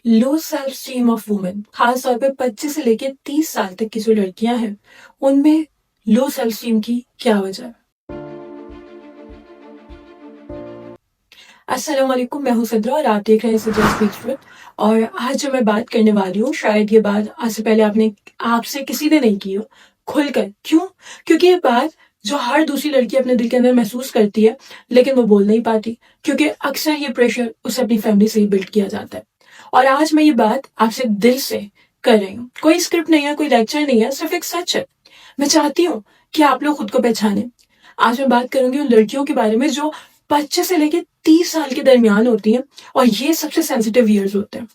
Low self esteem of women, खास तौर पे 25 से लेकर 30 साल तक की जो लड़कियां हैं, उनमें लो सेल्फ स्टीम की क्या वजह है? अस्सलाम वालेकुम, मैं हूं सिद्रा और आप देख रहे हैं सिद्रा स्पीक्स ट्रुथ। और आज जो मैं बात करने वाली हूँ, शायद ये बात आज से पहले आपसे किसी ने नहीं की हो खुलकर। क्यों? क्योंकि ये बात जो हर दूसरी लड़की अपने दिल के अंदर महसूस करती है, लेकिन वो बोल नहीं पाती, क्योंकि अक्सर ये प्रेशर उसे अपनी फैमिली से ही बिल्ड किया जाता है। और आज मैं ये बात आपसे दिल से कर रही हूँ। कोई स्क्रिप्ट नहीं है, कोई लेक्चर नहीं है, सिर्फ एक सच है। मैं चाहती हूँ कि आप लोग खुद को पहचाने। आज मैं बात करूंगी उन लड़कियों के बारे में जो 25 से लेकर 30 साल के दरमियान होती हैं, और ये सबसे सेंसिटिव ईयर्स होते हैं।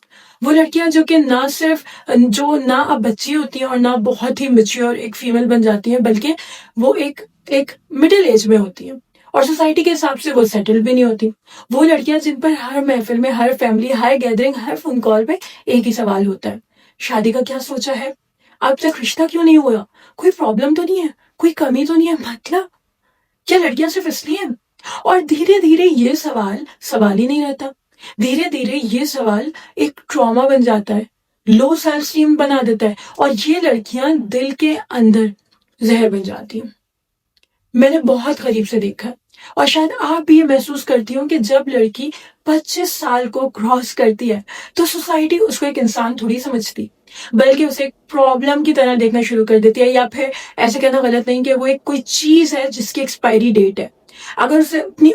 वो लड़कियां जो कि ना अब बच्ची होती हैं और ना बहुत ही मेच्योर एक फीमेल बन जाती हैं, बल्कि वो एक एक मिडिल एज में होती हैं, और सोसाइटी के हिसाब से वो सेटल भी नहीं होती। वो लड़कियां जिन पर हर महफिल में, हर फैमिली, हर गैदरिंग, हर फोन कॉल पे एक ही सवाल होता है: शादी का क्या सोचा है? अब तक रिश्ता क्यों नहीं हुआ? कोई प्रॉब्लम तो नहीं है? कोई कमी तो नहीं है? मतलब क्या लड़कियां सिर्फ इसलिए हैं? और धीरे धीरे ये सवाल सवाल ही नहीं रहता। धीरे धीरे ये सवाल एक ट्रॉमा बन जाता है, लो सेल्फ स्टीम बना देता है, और ये लड़कियां दिल के अंदर जहर बन जाती हैं। मैंने बहुत करीब से देखा है, और शायद आप भी ये महसूस करती हो कि जब लड़की 25 साल को क्रॉस करती है, तो सोसाइटी उसको एक इंसान थोड़ी समझती, बल्कि उसे एक प्रॉब्लम की तरह देखना शुरू कर देती है। या फिर ऐसे कहना गलत नहीं कि वो एक कोई चीज है जिसकी एक्सपायरी डेट है। अगर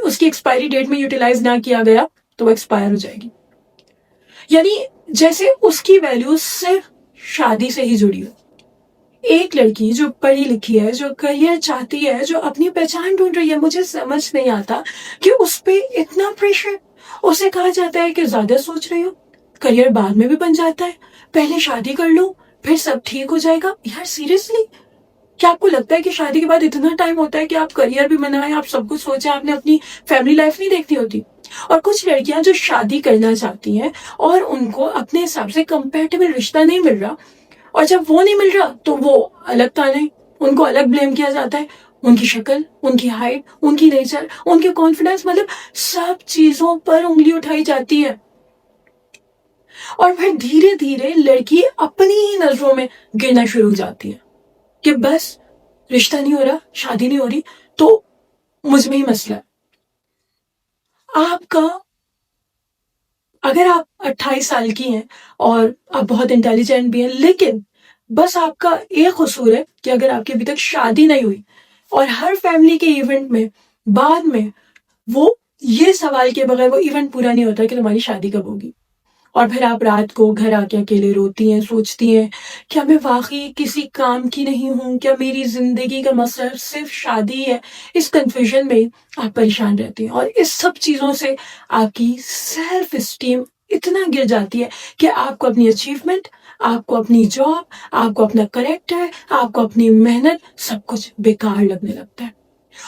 उसकी एक्सपायरी डेट में यूटिलाइज ना किया गया, तो वो एक्सपायर हो जाएगी। यानी जैसे उसकी वैल्यू सिर्फ शादी से ही जुड़ी हो। एक लड़की जो पढ़ी लिखी है, जो करियर चाहती है, जो अपनी पहचान ढूंढ रही है, मुझे समझ नहीं आता कि उस पे इतना प्रेशर। उसे कहा जाता है कि ज्यादा सोच रही हो, करियर बाद में भी बन जाता है, पहले शादी कर लो, फिर सब ठीक हो जाएगा। यार सीरियसली, क्या आपको लगता है कि शादी के बाद इतना टाइम होता है कि आप करियर भी बनाएं, आप सब कुछ सोचें, आपने अपनी फैमिली लाइफ नहीं देखनी होती? और कुछ लड़कियां जो शादी करना चाहती हैं और उनको अपने हिसाब से कंपेटेबल रिश्ता नहीं मिल रहा, और जब वो नहीं मिल रहा तो वो अलग ताने, उनको अलग ब्लेम किया जाता है। उनकी शक्ल, उनकी हाइट, उनकी नेचर, उनके कॉन्फिडेंस, मतलब सब चीजों पर उंगली उठाई जाती है। और फिर धीरे धीरे लड़की अपनी ही नजरों में गिरना शुरू हो जाती है कि बस रिश्ता नहीं हो रहा, शादी नहीं हो रही, तो मुझ में ही मसला है। आपका अगर आप 28 साल की हैं और आप बहुत इंटेलिजेंट भी हैं, लेकिन बस आपका एक कसूर है कि अगर आपकी अभी तक शादी नहीं हुई, और हर फैमिली के इवेंट में बाद में वो ये सवाल के बगैर वो इवेंट पूरा नहीं होता कि तुम्हारी शादी कब होगी। और फिर आप रात को घर आके अकेले रोती हैं, सोचती हैं, क्या मैं वाकई किसी काम की नहीं हूँ? क्या मेरी जिंदगी का मकसद सिर्फ शादी है? इस कंफ्यूजन में आप परेशान रहती हैं, और इस सब चीजों से आपकी सेल्फ स्टीम इतना गिर जाती है कि आपको अपनी अचीवमेंट, आपको अपनी जॉब, आपको अपना करेक्टर, आपको अपनी मेहनत, सब कुछ बेकार लगने लगता है।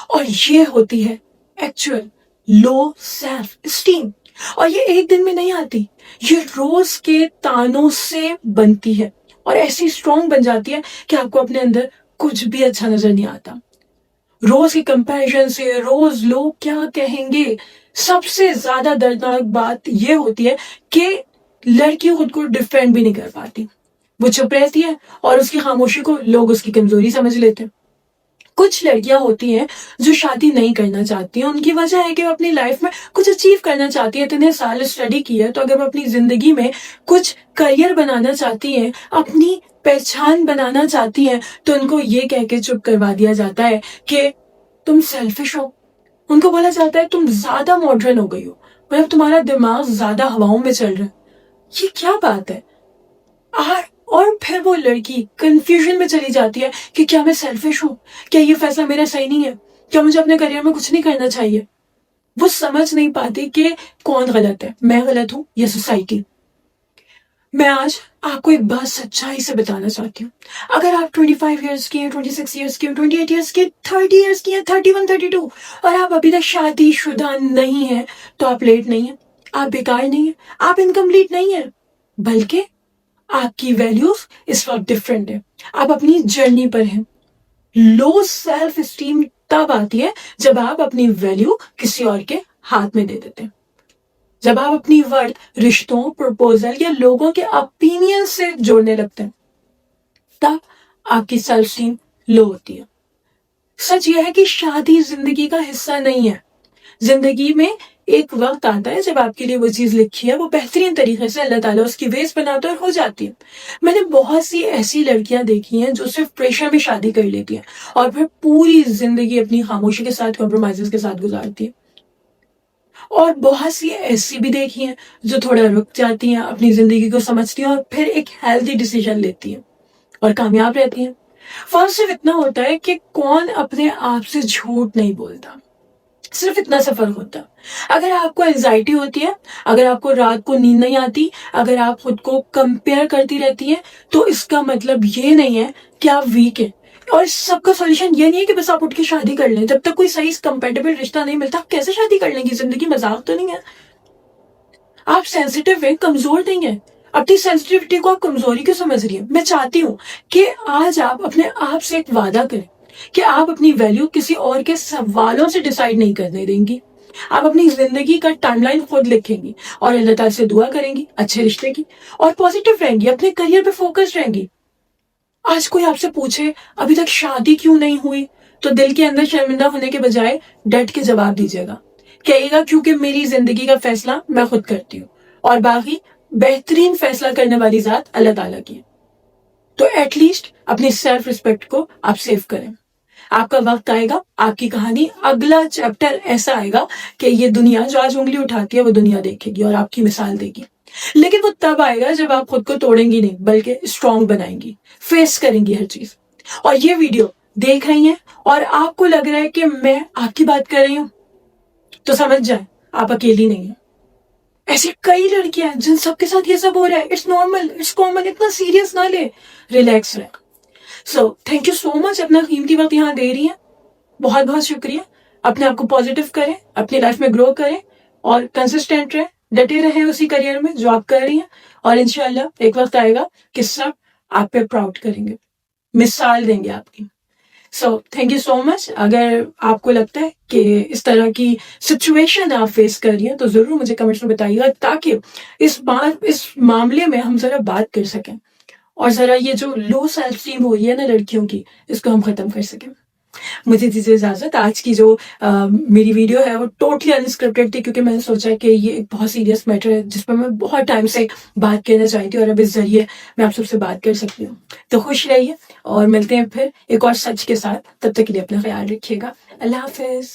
और ये होती है एक्चुअल लो सेल्फ स्टीम। और ये एक दिन में नहीं आती, ये रोज के तानों से बनती है, और ऐसी स्ट्रॉन्ग बन जाती है कि आपको अपने अंदर कुछ भी अच्छा नजर नहीं आता। रोज की कंपैरिजन से, रोज लोग क्या कहेंगे, सबसे ज्यादा दर्दनाक बात यह होती है कि लड़की खुद को डिफेंड भी नहीं कर पाती। वो चुप रहती है, और उसकी खामोशी को लोग उसकी कमजोरी समझ लेते हैं। कुछ लड़कियां होती हैं जो शादी नहीं करना चाहती हैं, उनकी वजह है कि वो अपनी लाइफ में कुछ अचीव करना चाहती है। इतने साल स्टडी की है, तो अगर वो अपनी जिंदगी में कुछ करियर बनाना चाहती हैं, अपनी पहचान बनाना चाहती हैं, तो उनको ये कह के चुप करवा दिया जाता है कि तुम सेल्फिश हो। उनको बोला जाता है तुम ज्यादा मॉडर्न हो गई हो, मतलब तुम्हारा दिमाग ज्यादा हवाओं में चल रहा है। ये क्या बात है? और फिर वो लड़की कंफ्यूजन में चली जाती है कि क्या मैं सेल्फिश हूँ? क्या ये फैसला मेरा सही नहीं है? क्या मुझे अपने करियर में कुछ नहीं करना चाहिए? वो समझ नहीं पाती कि कौन गलत है, मैं गलत हूँ या सोसाइटी। मैं आज आपको एक बात सच्चाई से बताना चाहती हूँ। अगर आप 25 ईयर्स की हैं, 26 ईयर्स की हैं, 28 ईयर्स की, 30 ईयर्स की हैं, 31, 32, और आप अभी तक शादीशुदा नहीं है, तो आप लेट नहीं है, आप बेकार नहीं है, आप इनकम्प्लीट नहीं है, बल्कि आपकी वैल्यूज इस वक्त डिफरेंट है। आप अपनी जर्नी पर हैं। लो सेल्फ स्टीम तब आती है जब आप अपनी वैल्यू किसी और के हाथ में दे देते हैं। जब आप अपनी वर्थ रिश्तों, प्रपोजल या लोगों के ओपिनियन से जोड़ने लगते हैं, तब आपकी सेल्फ स्टीम लो होती है। सच यह है कि शादी जिंदगी का हिस्सा नहीं है। जिंदगी में एक वक्त आता है जब आपके लिए वो चीज लिखी है वो बेहतरीन तरीके से अल्लाह ताला उसकी वेज बनाता है और हो जाती है। मैंने बहुत सी ऐसी लड़कियां देखी हैं जो सिर्फ प्रेशर में शादी कर लेती हैं और फिर पूरी जिंदगी अपनी खामोशी के साथ, कॉम्प्रोमाइजेस के साथ गुजारती हैं। और बहुत सी ऐसी भी देखी हैं जो थोड़ा रुक जाती हैं, अपनी जिंदगी को समझती हैं और फिर एक हेल्दी डिसीजन लेती हैं और कामयाब रहती हैं। फर्क सिर्फ इतना होता है कि कौन अपने आप से झूठ नहीं बोलता। सिर्फ इतना सा फर्क होता है। अगर आपको एंजाइटी होती है, अगर आपको रात को नींद नहीं आती, अगर आप खुद को कंपेयर करती रहती हैं, तो इसका मतलब ये नहीं है कि आप वीक हैं। और इस सबका सॉल्यूशन ये नहीं है कि बस आप उठ के शादी कर लें। जब तक कोई सही कंपेटेबल रिश्ता नहीं मिलता, आप कैसे शादी कर लेंगी? जिंदगी मजाक तो नहीं है। आप सेंसिटिव हैं, कमजोर नहीं है। अपनी सेंसिटिविटी को आप कमजोरी क्यों समझ रही है? मैं चाहती हूँ कि आज आप अपने आप से एक वादा करें कि आप अपनी वैल्यू किसी और के सवालों से डिसाइड नहीं करने देंगी। आप अपनी जिंदगी का टाइमलाइन खुद लिखेंगी और अल्लाह ताला से दुआ करेंगी अच्छे रिश्ते की, और पॉजिटिव रहेंगी, अपने करियर पे फोकस रहेंगी। आज कोई आपसे पूछे अभी तक शादी क्यों नहीं हुई, तो दिल के अंदर शर्मिंदा होने के बजाय डट के जवाब दीजिएगा। कहिएगा क्योंकि मेरी जिंदगी का फैसला मैं खुद करती हूँ और बाकी बेहतरीन फैसला करने वाली जात अल्लाह ताला की है। तो एटलीस्ट अपनी सेल्फ रिस्पेक्ट को आप सेव करें। आपका वक्त आएगा, आपकी कहानी अगला चैप्टर ऐसा आएगा कि ये दुनिया जो आज उंगली उठाती है वो दुनिया देखेगी और आपकी मिसाल देगी। लेकिन वो तब आएगा जब आप खुद को तोड़ेंगी नहीं बल्कि स्ट्रांग बनाएंगी, फेस करेंगी हर चीज। और ये वीडियो देख रही हैं और आपको लग रहा है कि मैं आपकी बात कर रही हूं, तो समझ जाए आप अकेली नहीं है। ऐसी कई लड़कियां हैं जिन सबके साथ ये सब हो रहा है। इट्स नॉर्मल, इट्स कॉमन, इतना सीरियस ना ले, रिलैक्स रहे। So thank you so much, अपना कीमती वक्त यहाँ दे रही है, बहुत बहुत शुक्रिया। अपने आप को पॉजिटिव करें, अपनी लाइफ में ग्रो करें और कंसिस्टेंट रहें, डटे रहें उसी करियर में जो आप कर रही हैं। और इंशाल्लाह एक वक्त आएगा कि सब आप पे प्राउड करेंगे, मिसाल देंगे आपकी। So thank you so much. अगर आपको लगता है कि इस तरह की सिचुएशन आप फेस कर रही हैं तो जरूर मुझे कमेंट्स में बताइएगा ताकि इस मामले में हम जरा बात कर सकें और जरा ये जो लो सेल्फ स्टीम हो रही है ना लड़कियों की, इसको हम खत्म कर सकें। मुझे दीजिए इजाजत। आज की जो मेरी वीडियो है वो टोटली अनस्क्रिप्टेड थी क्योंकि मैंने सोचा कि ये एक बहुत सीरियस मैटर है जिस पर मैं बहुत टाइम से बात करना चाहती हूँ और अब इस जरिए मैं आप सबसे बात कर सकती हूँ। तो खुश रहिए और मिलते हैं फिर एक और सच के साथ। तब तक के लिए अपना ख्याल रखिएगा। अल्लाह हाफिज।